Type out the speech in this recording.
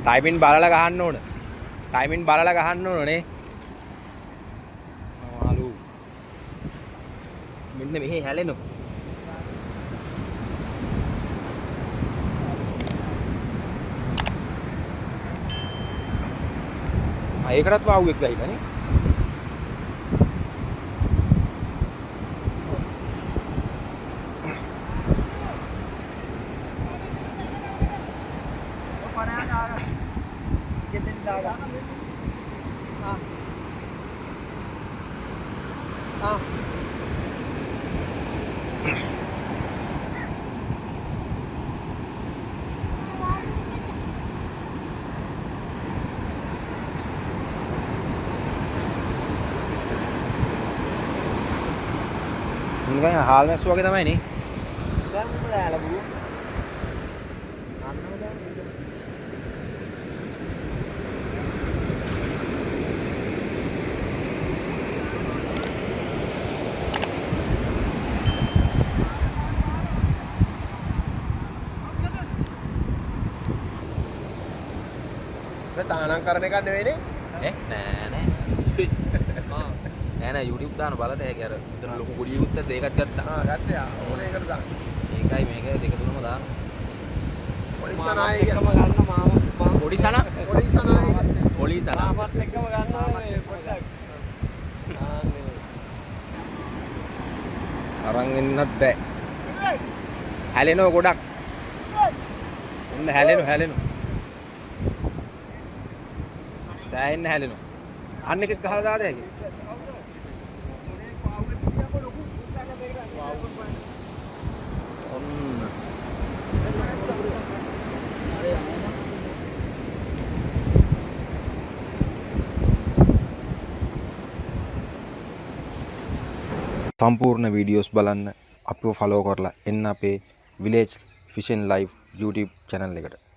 Timing බලලා ගහන්න ඕන. ටයිමින් බලලා ගහන්න ඕන නේ. මාළු. මෙන්න මෙහි හැලෙනු. ඒකටත් වාවුවෙක් ගහිලා නේ. නිකන් හාල් මැස්සු වගේ තමයි නේ. දැන් මොකද ඇල බුව. අන්නම දැන් තානම් කරන එක නෙවෙයිනේ. නෑ නෑ. නෑ YouTube දාන බලත හැකි අර මෙතන ලොකු ගොඩියකුත් ඇද්ද ඒකත් ගත්තා. ගත්තා. ඕනේ ඒකට දාන්න. ඒකයි මේක දෙක තුනම දාන්න. පොඩි සනායි එකම ගන්න මාව පොඩි සනා පොඩි සනායි පොඩි සනා මාවත් එක්කම ගන්නවා මේ පොඩ්ඩක්. අරන් එන්නත් බෑ. හැලෙනව ගොඩක්. ඔන්න හැලෙනව. සෑහෙන්න හැලෙනව. අන්න එකක් ගහලා දාද හැකි. සම්පූර්ණ වීඩියෝස් බලන්න අපිව ෆලෝ කරලා එන්න අපේ විලේජ් ෆිෂන් ලයිෆ් YouTube channel එකට.